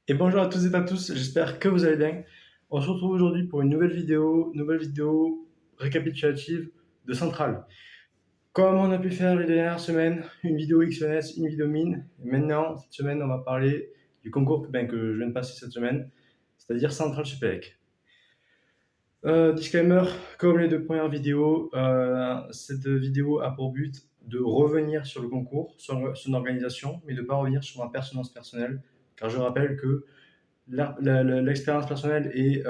Et bonjour à tous et à tous, j'espère que vous allez bien. On se retrouve aujourd'hui pour une nouvelle vidéo récapitulative de Centrale. Comme on a pu faire les dernières semaines, une vidéo XNS, une vidéo mine. Et maintenant, cette semaine, on va parler du concours que je viens de passer cette semaine, c'est-à-dire Centrale Supélec. Disclaimer, comme les deux premières vidéos, cette vidéo a pour but de revenir sur le concours, sur son organisation, mais de ne pas revenir sur ma personnelle, car je rappelle que l'expérience personnelle et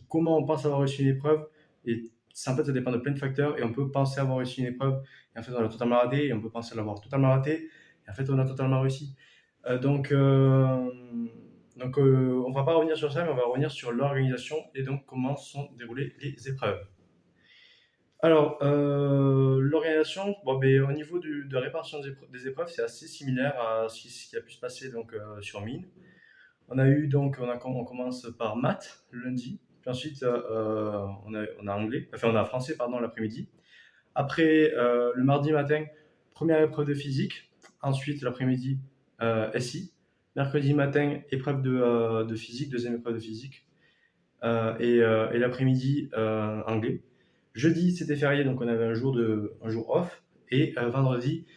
comment on pense avoir réussi une épreuve. Et ça, en fait, ça dépend de plein de facteurs. Et on peut penser avoir réussi une épreuve, et en fait, on l'a totalement raté. Et on peut penser l'avoir totalement raté, et en fait, on a totalement réussi. Euh, donc, euh, on va pas revenir sur ça, mais on va revenir sur l'organisation et donc comment sont déroulées les épreuves. Alors, l'organisation, bon, ben, au niveau de la répartition des épreuves, c'est assez similaire à ce qui a pu se passer donc, sur Mine. On commence par maths le lundi, puis ensuite on a anglais, enfin on a français pardon l'après-midi. Après le mardi matin, première épreuve de physique, ensuite l'après-midi SI, mercredi matin épreuve de physique, deuxième épreuve de physique, et l'après-midi anglais. Jeudi c'était férié donc on avait un jour off, et vendredi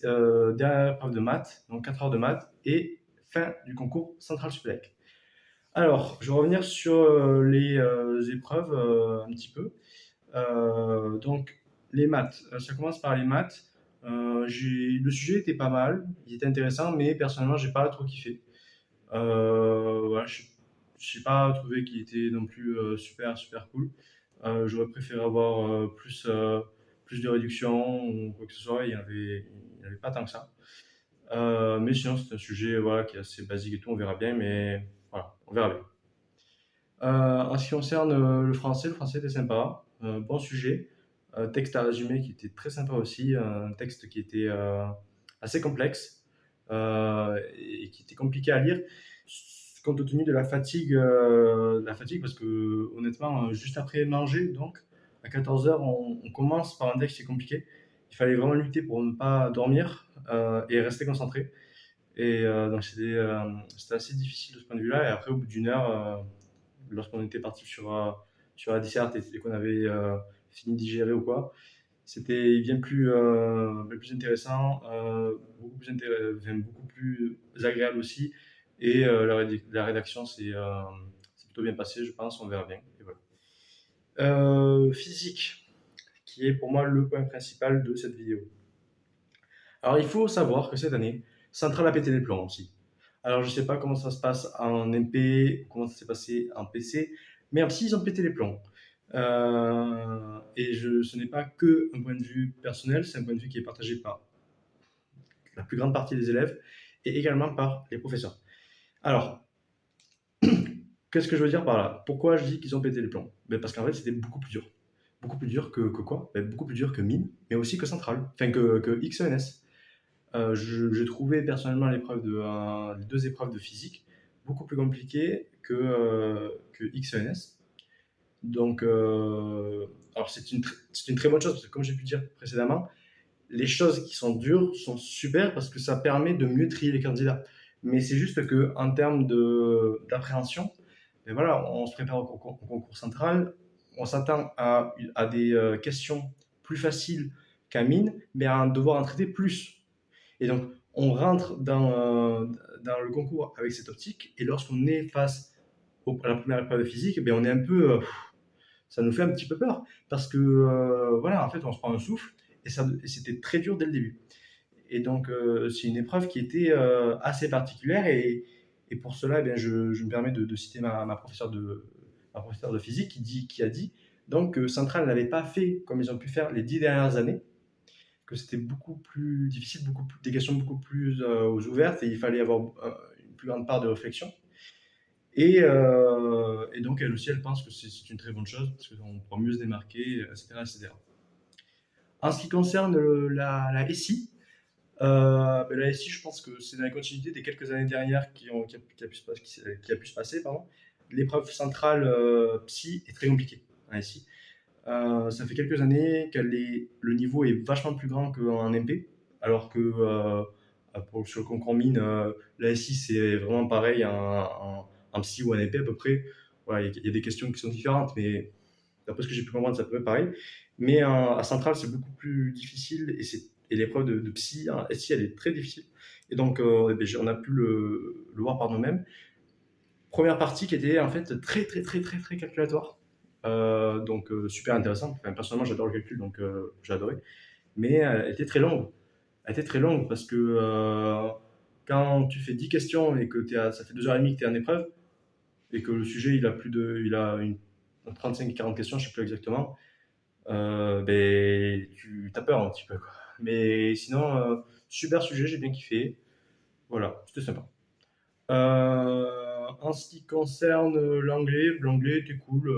dernière épreuve de maths, donc 4 heures de maths et fin du concours Central Supélec. Alors, je vais revenir sur les épreuves un petit peu. Donc, les maths. Ça commence par les maths. Le sujet était pas mal, il était intéressant, mais personnellement, j'ai pas trop kiffé. Voilà, je n'ai pas trouvé qu'il était non plus super cool. J'aurais préféré avoir plus de réduction ou quoi que ce soit. Il y avait pas tant que ça. Mais sinon, c'est un sujet voilà, qui est assez basique et tout, on verra bien, mais voilà, on verra bien. En ce qui concerne le français était sympa, bon sujet. Texte à résumer qui était très sympa aussi, un texte qui était assez complexe et qui était compliqué à lire compte tenu de la fatigue parce que honnêtement, juste après manger, donc à 14 heures, on commence par un texte qui est compliqué. Il fallait vraiment lutter pour ne pas dormir et rester concentré. Et donc c'était assez difficile de ce point de vue-là. Et après, au bout d'une heure, lorsqu'on était parti sur la disserte et qu'on avait fini de digérer ou quoi, c'était bien plus intéressant, enfin, beaucoup plus agréable aussi. Et la rédaction, c'est plutôt bien passé, je pense, on verra bien. Et voilà. Physique, qui est pour moi le point principal de cette vidéo. Alors, il faut savoir que cette année, Central a pété les plombs aussi. Alors, je ne sais pas comment ça se passe en MP, comment ça s'est passé en PC, mais en psy, ils ont pété les plombs. Ce n'est pas que un point de vue personnel, c'est un point de vue qui est partagé par la plus grande partie des élèves et également par les professeurs. Alors, qu'est-ce que je veux dire par là? Pourquoi je dis qu'ils ont pété les plombs? Ben parce qu'en fait, c'était beaucoup plus dur. Beaucoup plus dur que quoi? Ben beaucoup plus dur que Mine, mais aussi que Central, enfin que XENS. J'ai trouvé personnellement les deux épreuves de physique beaucoup plus compliquées que XENS. Donc, alors c'est une très bonne chose parce que comme j'ai pu dire précédemment, les choses qui sont dures sont super parce que ça permet de mieux trier les candidats. Mais c'est juste que en termes d'appréhension, ben voilà, on se prépare au concours central, on s'attend à des questions plus faciles qu'à mine, mais à devoir en traiter plus. Et donc, on rentre dans le concours avec cette optique, et lorsqu'on est face à la première épreuve de physique, ben on est un peu, ça nous fait un petit peu peur, parce que voilà, en fait, on se prend un souffle, et c'était très dur dès le début. Et donc, c'est une épreuve qui était assez particulière, et pour cela, eh bien, je me permets de citer ma professeure de physique qui a dit donc que Central n'avait pas fait comme ils ont pu faire les 10 dernières années, que c'était beaucoup plus difficile, des questions beaucoup plus ouvertes, et il fallait avoir une plus grande part de réflexion. Et donc, elle aussi, elle pense que c'est une très bonne chose, parce qu'on pourra mieux se démarquer, etc. etc. En ce qui concerne la SI, ben la SI, je pense que c'est dans la continuité des quelques années dernières qui a pu se passer. Pardon. L'épreuve centrale psy est très compliquée en SI. Ça fait quelques années le niveau est vachement plus grand qu'en MP, alors que Sur le concours mine, la SI, c'est vraiment pareil, un psy ou un épée à peu près. Voilà, il y a des questions qui sont différentes, mais d'après ce que j'ai pu comprendre, c'est à peu près pareil. Mais à Centrale, c'est beaucoup plus difficile et l'épreuve de psy, hein, SI, elle est très difficile. Et donc, eh ben, on a pu le voir par nous-mêmes. Première partie qui était en fait très, très, très, très, très calculatoire. Donc, super intéressante. Enfin, personnellement, j'adore le calcul, donc j'ai adoré. Mais elle était très longue. Elle était très longue parce que quand tu fais 10 questions et que ça fait 2h30 que tu es en épreuve, et que le sujet il a une 35-40 questions, je ne sais plus exactement, ben, tu as peur un petit peu, quoi. Mais sinon, super sujet, j'ai bien kiffé. Voilà, c'était sympa. En ce qui concerne l'anglais était cool.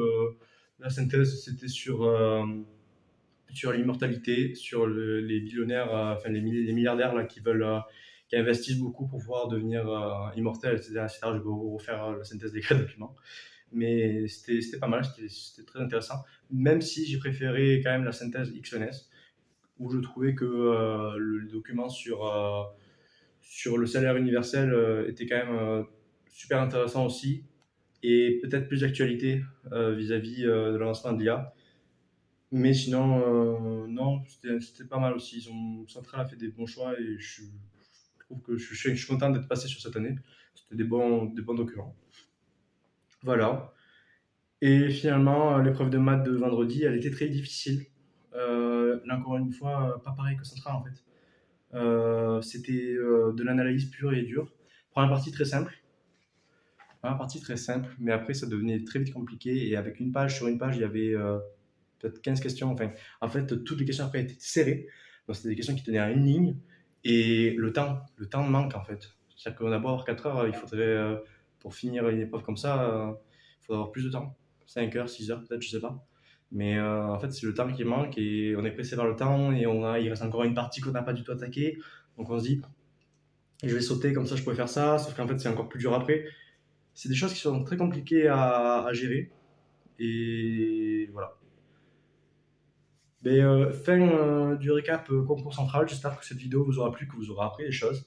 La synthèse, c'était sur l'immortalité, sur les billionnaires, enfin les milliardaires là, qui investissent beaucoup pour pouvoir devenir immortels, etc., etc. Je vais vous refaire la synthèse des quatre documents. Mais c'était pas mal, c'était très intéressant. Même si j'ai préféré quand même la synthèse XNS, où je trouvais que le document sur le salaire universel était quand même super intéressant aussi, et peut-être plus d'actualité vis-à-vis de le lancement de l'IA. Mais sinon, non, c'était pas mal aussi. Central a fait des bons choix et je trouve que je suis content d'être passé sur cette année. C'était des bons documents. Voilà. Et finalement, l'épreuve de maths de vendredi, elle était très difficile. Là, encore une fois, pas pareil que Central en fait. C'était de l'analyse pure et dure. Première partie très simple. Première partie très simple, mais après ça devenait très vite compliqué. Et avec une page, sur une page, il y avait peut-être 15 questions. Enfin, en fait, toutes les questions après étaient serrées. Donc, c'était des questions qui tenaient à une ligne. Et le temps manque en fait. C'est-à-dire qu'on a beau avoir 4 heures, il faudrait, pour finir une épreuve comme ça, il faudrait avoir plus de temps. 5 heures, 6 heures peut-être, je sais pas. Mais en fait, c'est le temps qui manque et on est pressé par le temps et il reste encore une partie qu'on n'a pas du tout attaquée. Donc on se dit, je vais sauter comme ça, je pourrais faire ça, sauf qu'en fait, c'est encore plus dur après. C'est des choses qui sont très compliquées à gérer. Et voilà. Mais fin du récap concours central, j'espère que cette vidéo vous aura plu, que vous aurez appris des choses.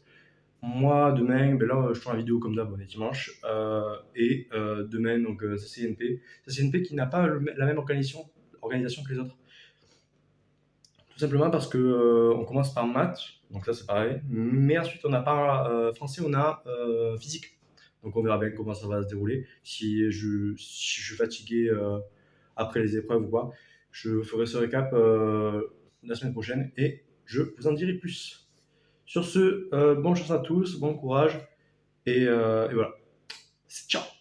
Moi, demain, ben là, je tourne la vidéo comme d'hab, on est dimanche. Et demain, donc, CCNP. CCNP qui n'a pas la même organisation que les autres. Tout simplement parce que on commence par maths, donc là c'est pareil. Mais ensuite, on n'a pas français, on a physique. Donc on verra bien comment ça va se dérouler. Si je suis fatigué après les épreuves ou pas, je ferai ce récap la semaine prochaine et je vous en dirai plus. Sur ce, bonne chance à tous, bon courage et voilà. Ciao!